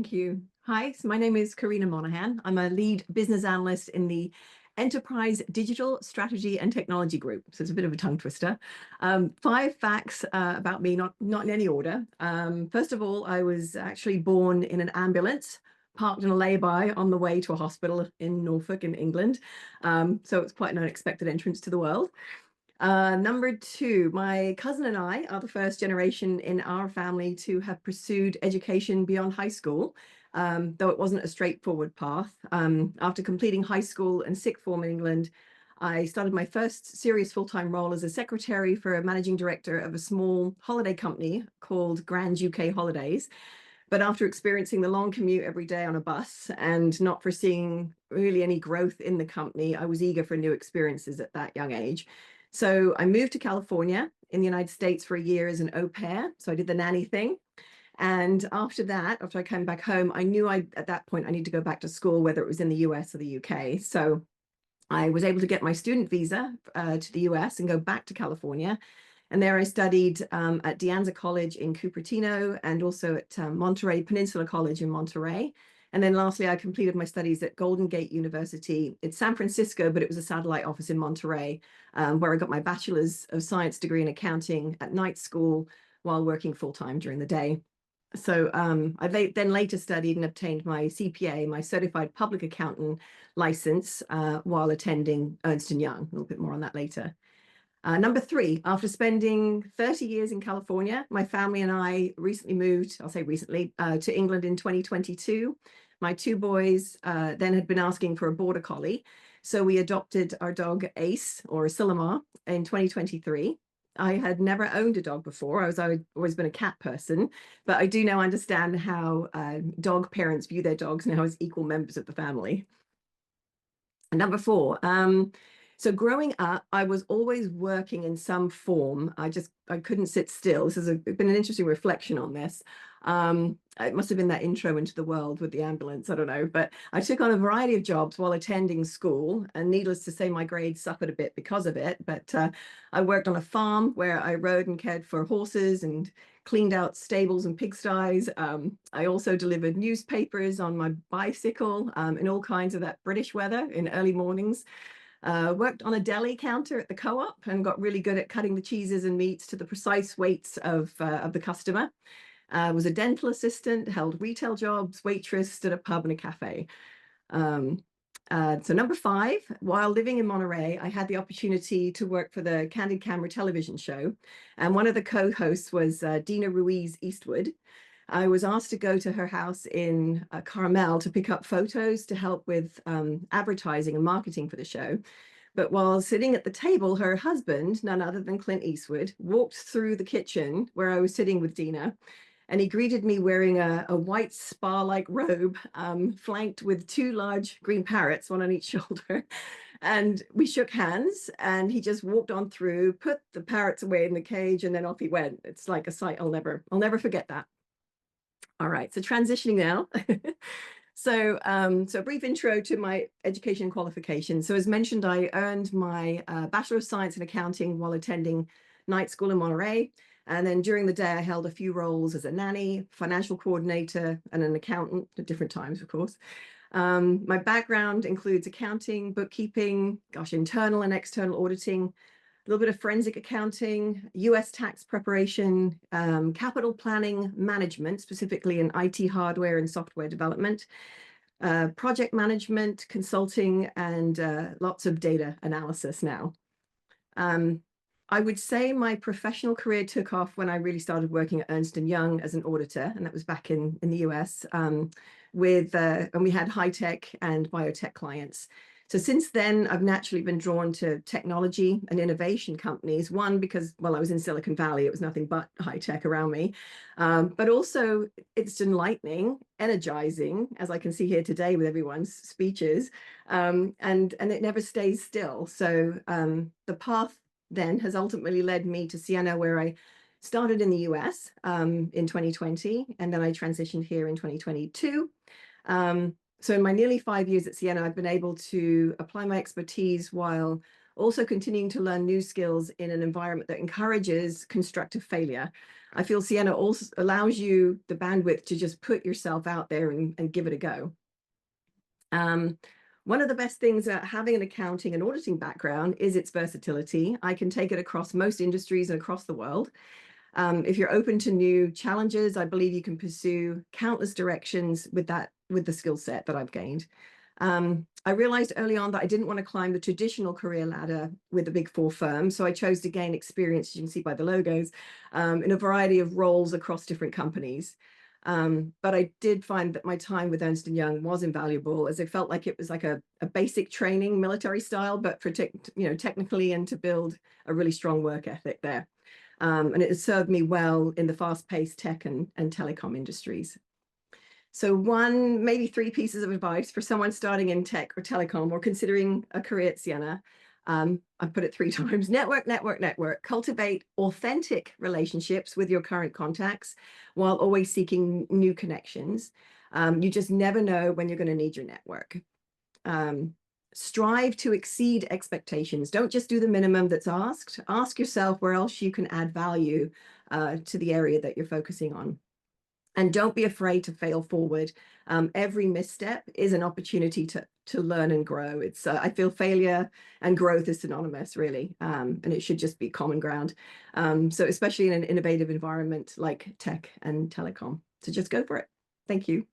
Thank you. Hi, so my name is Karina Monahan. I'm a lead business analyst in the Enterprise Digital Strategy and Technology Group. So it's a bit of a tongue twister. 5 facts about me, not in any order. First of all, I was actually born in an ambulance, parked in a lay-by on the way to a hospital in Norfolk in England. So it's quite an unexpected entrance to the world. Number 2, my cousin and I are the first generation in our family to have pursued education beyond high school, though it wasn't a straightforward path. After completing high school and sixth form in England, I started my first serious full-time role as a secretary for a managing director of a small holiday company called Grand UK Holidays. But after experiencing the long commute every day on a bus and not foreseeing really any growth in the company, I was eager for new experiences at that young age. So I moved to California in the United States for a year as an au pair. So I did the nanny thing. And after that, after I came back home, I knew at that point I need to go back to school, whether it was in the US or the UK. So I was able to get my student visa to the US and go back to California. And there I studied at De Anza College in Cupertino and also at Monterey Peninsula College in Monterey. And then lastly, I completed my studies at Golden Gate University. It's San Francisco, but it was a satellite office in Monterey, where I got my Bachelor's of Science degree in accounting at night school while working full-time during the day. So I then later studied and obtained my CPA, my Certified Public Accountant license, while attending Ernst & Young. A little bit more on that later. Number 3, after spending 30 years in California, my family and I recently moved, I'll say recently, to England in 2022. My 2 boys then had been asking for a border collie. So we adopted our dog Ace, or Sillamar, in 2023. I had never owned a dog before. I'd always been a cat person, but I do now understand how dog parents view their dogs now as equal members of the family. And number 4, so growing up, I was always working in some form. I couldn't sit still. This has been an interesting reflection on this. It must have been that intro into the world with the ambulance, I don't know. But I took on a variety of jobs while attending school, and needless to say, my grades suffered a bit because of it. But I worked on a farm where I rode and cared for horses and cleaned out stables and pigsties. I also delivered newspapers on my bicycle in all kinds of that British weather in early mornings. Worked on a deli counter at the co-op and got really good at cutting the cheeses and meats to the precise weights of the customer. Was a dental assistant, held retail jobs, waitress at a pub and a cafe. So number 5, while living in Monterey, I had the opportunity to work for the Candid Camera television show. And one of the co-hosts was Dina Ruiz Eastwood. I was asked to go to her house in Carmel to pick up photos to help with advertising and marketing for the show. But while sitting at the table, her husband, none other than Clint Eastwood, walked through the kitchen where I was sitting with Dina, and he greeted me wearing a white spa-like robe, flanked with 2 large green parrots, one on each shoulder. And we shook hands, and he just walked on through, put the parrots away in the cage, and then off he went. It's like a sight I'll never forget that. All right, so transitioning now. So a brief intro to my education qualification. So as mentioned, I earned my Bachelor of Science in Accounting while attending night school in Monterey. And then during the day, I held a few roles as a nanny, financial coordinator, and an accountant at different times, of course. My background includes accounting, bookkeeping, internal and external auditing, a little bit of forensic accounting, US tax preparation, capital planning management, specifically in IT hardware and software development, project management, consulting, and lots of data analysis now. I would say my professional career took off when I really started working at Ernst & Young as an auditor, and that was back in the US, and we had high-tech and biotech clients. So since then, I've naturally been drawn to technology and innovation companies. One, because, well, I was in Silicon Valley, it was nothing but high tech around me. But also it's enlightening, energizing, as I can see here today with everyone's speeches, and it never stays still. So the path then has ultimately led me to Ciena, where I started in the US in 2020, and then I transitioned here in 2022. So in my nearly 5 years at Ciena, I've been able to apply my expertise while also continuing to learn new skills in an environment that encourages constructive failure. I feel Ciena also allows you the bandwidth to just put yourself out there and give it a go. One of the best things about having an accounting and auditing background is its versatility. I can take it across most industries and across the world. If you're open to new challenges, I believe you can pursue countless directions with the skill set that I've gained. I realized early on that I didn't want to climb the traditional career ladder with the big four firms, so I chose to gain experience, as you can see by the logos, in a variety of roles across different companies. But I did find that my time with Ernst & Young was invaluable, as it felt like it was like a basic training, military style, but for technically, and to build a really strong work ethic there. And it has served me well in the fast-paced tech and telecom industries. So one, maybe three pieces of advice for someone starting in tech or telecom or considering a career at Ciena. I've put it 3 times: network, network, network. Cultivate authentic relationships with your current contacts while always seeking new connections. You just never know when you're going to need your network. Strive to exceed expectations. Don't just do the minimum that's asked. Ask yourself where else you can add value to the area that you're focusing on. And don't be afraid to fail forward. Every misstep is an opportunity to learn and grow. It's I feel failure and growth is synonymous, really, and it should just be common ground. So especially in an innovative environment like tech and telecom. So just go for it. Thank you.